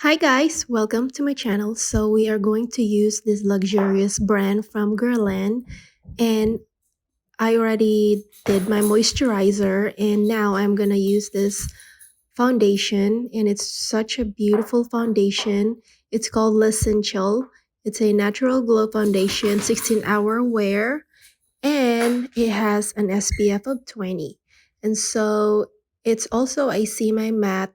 Hi guys, welcome to my channel. So we are going to use this luxurious brand from Guerlain, and I already did my moisturizer, and now I'm gonna use this foundation, and it's such a beautiful foundation. It's called L'Essential. It's a natural glow foundation, 16-hour wear, and it has an SPF of 20. And so it's also a semi matte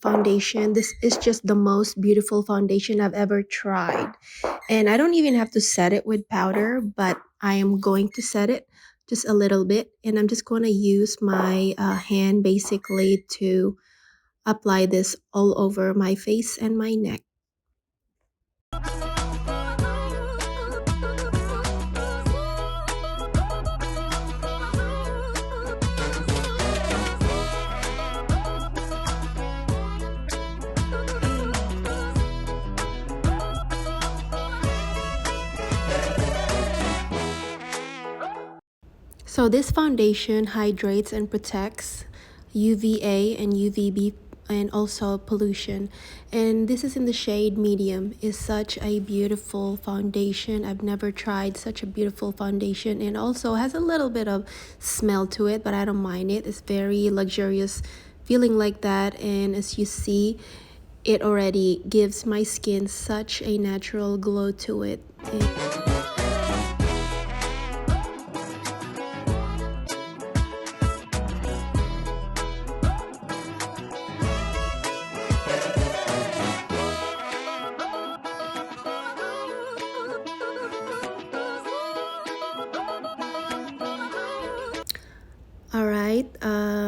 foundation. This is just the most beautiful foundation I've ever tried. And I don't even have to set it with powder, but I am going to set it just a little bit. And I'm just going to use my hand basically to apply this all over my face and my neck. So this foundation hydrates and protects UVA and UVB and also pollution. And this is in the shade medium. It's such a beautiful foundation. I've never tried such a beautiful foundation, and also has a little bit of smell to it, but I don't mind it. It's very luxurious feeling like that, and as you see, it already gives my skin such a natural glow to it. Alright,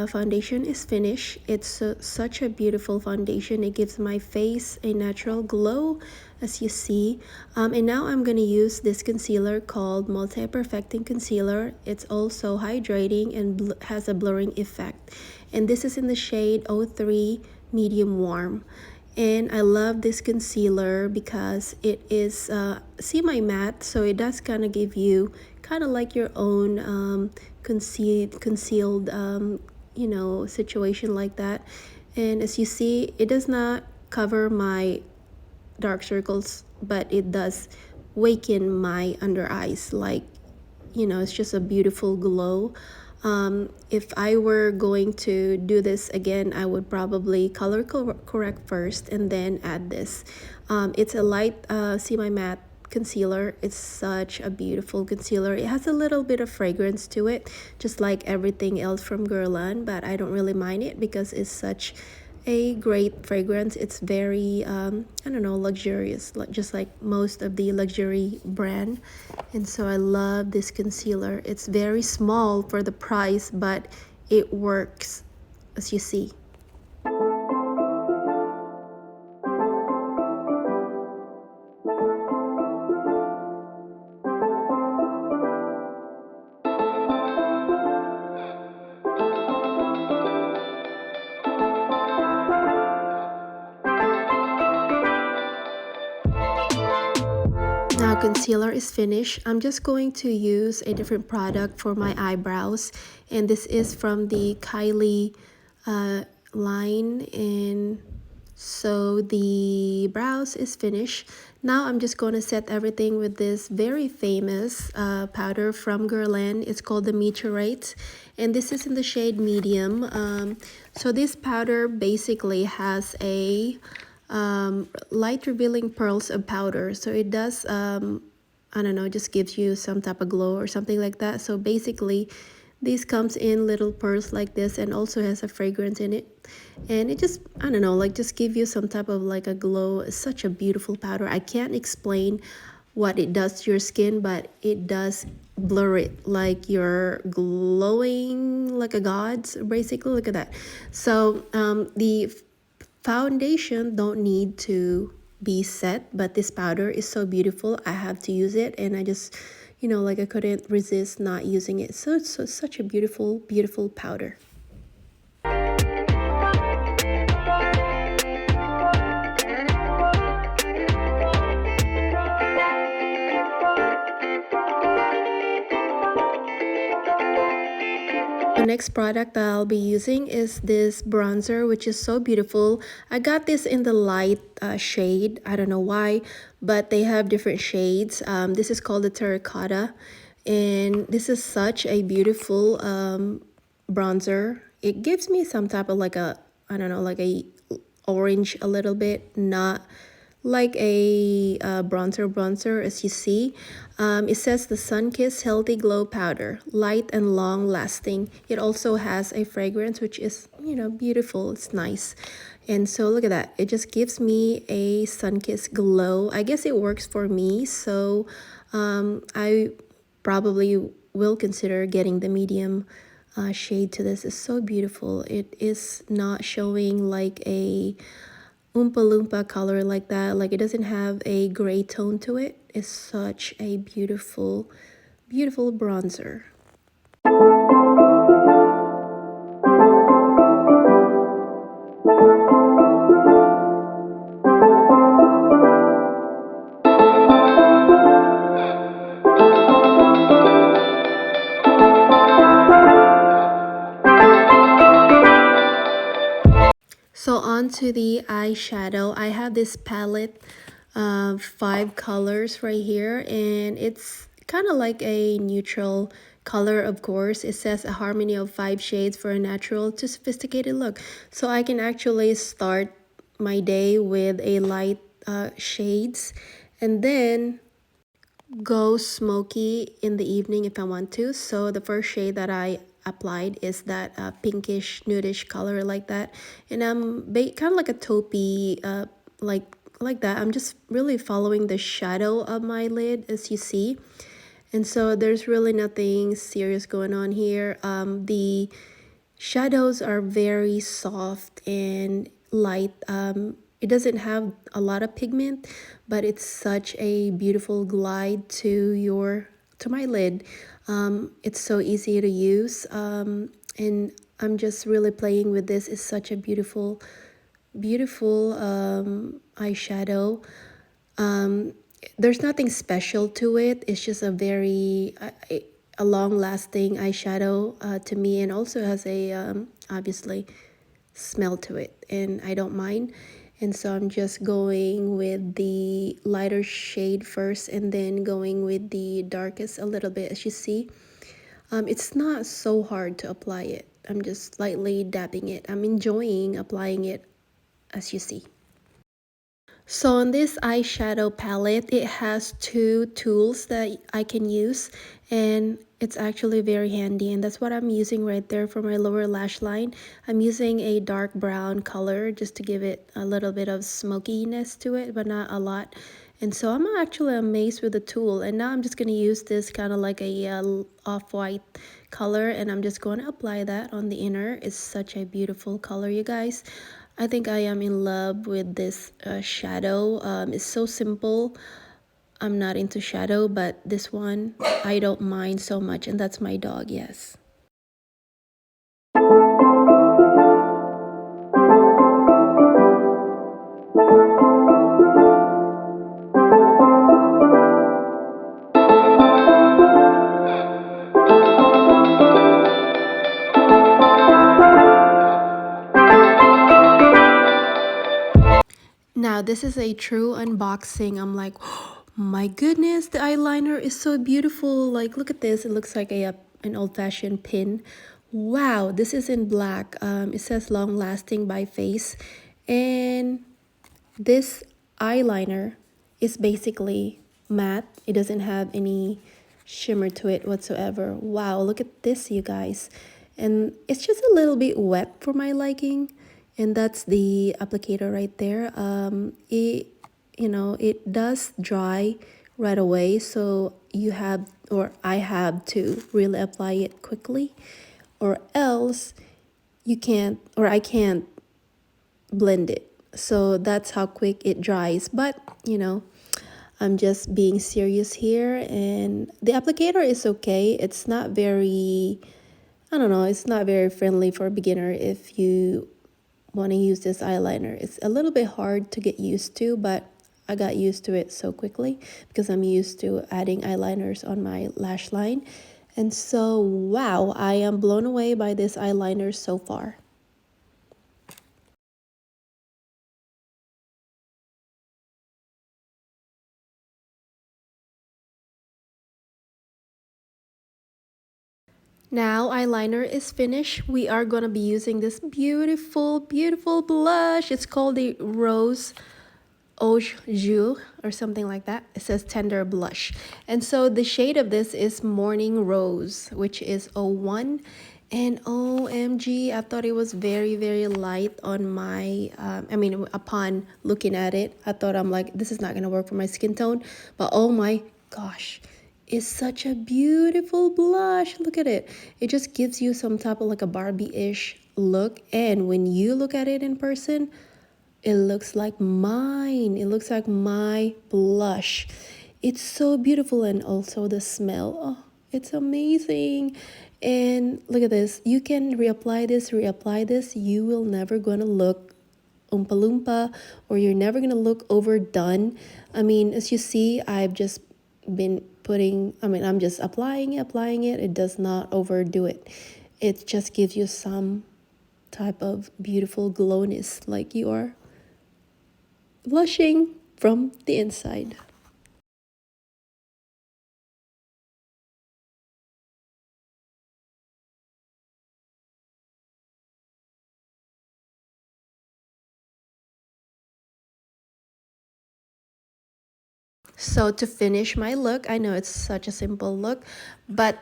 foundation is finished. It's such a beautiful foundation. It gives my face a natural glow, as you see. And now I'm going to use this concealer called Multi Perfecting Concealer. It's also hydrating and has a blurring effect. And this is in the shade 03 Medium Warm. And I love this concealer because it is semi-matte, so it does kind of give you kind of like your own concealed situation like that. And as you see, it does not cover my dark circles, but it does waken my under eyes, like, it's just a beautiful glow. If I were going to do this again, I would probably color correct first and then add this. It's a light semi-matte concealer. It's such a beautiful concealer. It has a little bit of fragrance to it, just like everything else from Guerlain, but I don't really mind it because it's such a great fragrance. It's very I don't know, luxurious, just like most of the luxury brand. And so I love this concealer. It's very small for the price, but it works, as you see. Now concealer is finished. I'm just going to use a different product for my eyebrows, and this is from the Kylie line. And so the brows is finished. Now I'm just going to set everything with this very famous powder from Guerlain. It's called the Meteorite, and this is in the shade medium. So this powder basically has a light revealing pearls of powder, so it does I don't know, just gives you some type of glow or something like that. So basically this comes in little pearls like this, and also has a fragrance in it, and it just, I don't know, like just give you some type of like a glow. It's such a beautiful powder. I can't explain what it does to your skin, but it does blur it, like you're glowing like a god, basically. Look at that. So the foundation don't need to be set, but this powder is so beautiful. I have to use it, and I just, like I couldn't resist not using it. So it's such a beautiful powder. next product that I'll be using is this bronzer, which is so beautiful. I got this in the light shade. I don't know why, but they have different shades. This is called the terracotta, and this is such a beautiful bronzer. It gives me some type of like a, I don't know, like a orange a little bit, not like a bronzer as you see. It says the Sun Kiss Healthy Glow Powder, light and long lasting. It also has a fragrance which is, you know, beautiful. It's nice. And so look at that, it just gives me a sun kiss glow. I guess it works for me, so I probably will consider getting the medium shade to this. It's so beautiful. It is not showing like a Oompa Loompa color like that. Like, it doesn't have a gray tone to it. It's such a beautiful, beautiful bronzer. So on to the eyeshadow. I have this palette of 5 colors right here, and it's kind of like a neutral color. Of course, it says a harmony of 5 shades for a natural to sophisticated look. So I can actually start my day with a light shades, and then go smoky in the evening if I want to. So the first shade that I applied is that pinkish nudish color like that, and I'm kind of like a taupey like that. I'm just really following the shadow of my lid, as you see, and so there's really nothing serious going on here. The shadows are very soft and light. It doesn't have a lot of pigment, but it's such a beautiful glide to my lid. It's so easy to use, and I'm just really playing with this. It's such a beautiful, beautiful eyeshadow. There's nothing special to it. It's just a very a long-lasting eyeshadow to me, and also has a obviously smell to it, and I don't mind. And so I'm just going with the lighter shade first, and then going with the darkest a little bit, as you see. It's not so hard to apply it. I'm just lightly dabbing it. I'm enjoying applying it, as you see. So on this eyeshadow palette, it has 2 tools that I can use, and it's actually very handy, and that's what I'm using right there for my lower lash line. I'm using a dark brown color just to give it a little bit of smokiness to it, but not a lot. And so I'm actually amazed with the tool, and now I'm just going to use this kind of like a off-white color, and I'm just going to apply that on the inner. It's such a beautiful color, you guys. I think I am in love with this shadow. It's so simple. I'm not into shadow, but this one I don't mind so much, and that's my dog, yes. Now this is a true unboxing. I'm like, oh my goodness, the eyeliner is so beautiful. Like, look at this. It looks like an old-fashioned pin. Wow, this is in black. It says long lasting by Face, and this eyeliner is basically matte. It doesn't have any shimmer to it whatsoever. Wow, look at this, you guys. And it's just a little bit wet for my liking, and that's the applicator right there. It does dry right away, so I have to really apply it quickly, or else I can't blend it. So that's how quick it dries. But I'm just being serious here, and the applicator is okay. It's not very, I don't know, it's not very friendly for a beginner if you want to use this eyeliner. It's a little bit hard to get used to, but I got used to it so quickly because I'm used to adding eyeliners on my lash line. And so, wow, I am blown away by this eyeliner so far. Now eyeliner is finished. We are going to be using this beautiful, beautiful blush. It's called the Rose Au Jus or something like that. It says Tender Blush. And so the shade of this is Morning Rose, which is 01. And OMG, I thought it was very, very light on my, upon looking at it, I thought I'm like, this is not going to work for my skin tone. But oh my gosh, it's such a beautiful blush. Look at it. It just gives you some type of like a Barbie-ish look. And when you look at it in person, it looks like mine. It looks like my blush. It's so beautiful, and also the smell. Oh, it's amazing. And look at this. You can reapply this. You will never gonna look oompa loompa, or you're never gonna look overdone. I mean, as you see, I've just been I'm just applying it. It does not overdo it. It just gives you some type of beautiful glowness, like you are blushing from the inside. So to finish my look, I know it's such a simple look, but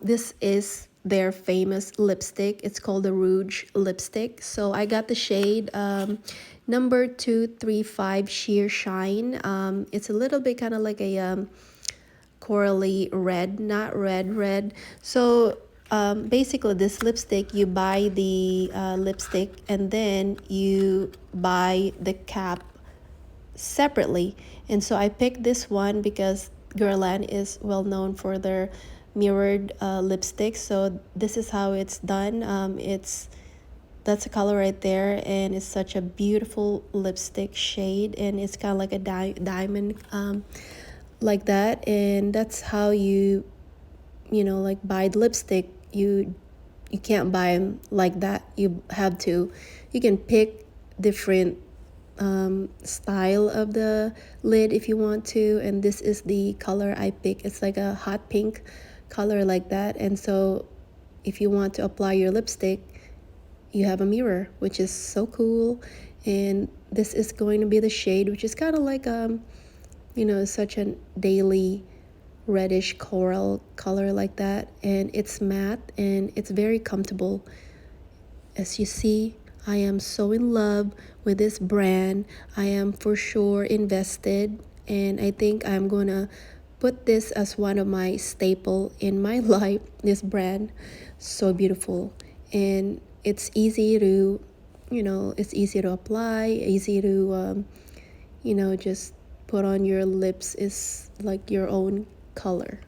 this is their famous lipstick. It's called the Rouge lipstick. So I got the shade number 235 Sheer Shine. It's a little bit kind of like a corally red, not red. So basically this lipstick, you buy the lipstick and then you buy the cap separately. And so I picked this one because Guerlain is well known for their mirrored lipstick. So this is how it's done. That's a color right there, and it's such a beautiful lipstick shade, and it's kind of like a diamond like that. And that's how like buy the lipstick. You can't buy them like that. You can pick different style of the lid if you want to, and this is the color I pick. It's like a hot pink color like that. And so if you want to apply your lipstick, you have a mirror, which is so cool. And this is going to be the shade, which is kind of like such a daily reddish coral color like that, and it's matte and it's very comfortable. As you see, I am so in love with this brand. I am for sure invested, and I think I'm gonna put this as one of my staple in my life. This brand, so beautiful, and it's easy to, it's easy to apply, easy to, just put on your lips. Is like your own color.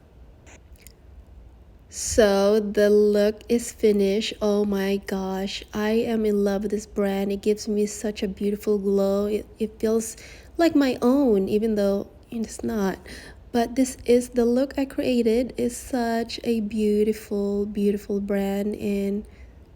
So the look is finished. Oh my gosh, I am in love with this brand. It gives me such a beautiful glow. It feels like my own, even though it's not. But this is the look I created. It's such a beautiful, beautiful brand. And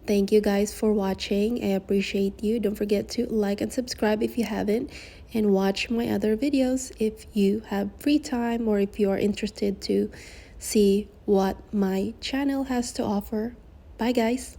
thank you guys for watching. I appreciate you. Don't forget to like and subscribe if you haven't, and watch my other videos if you have free time, or if you are interested to see what my channel has to offer. Bye guys.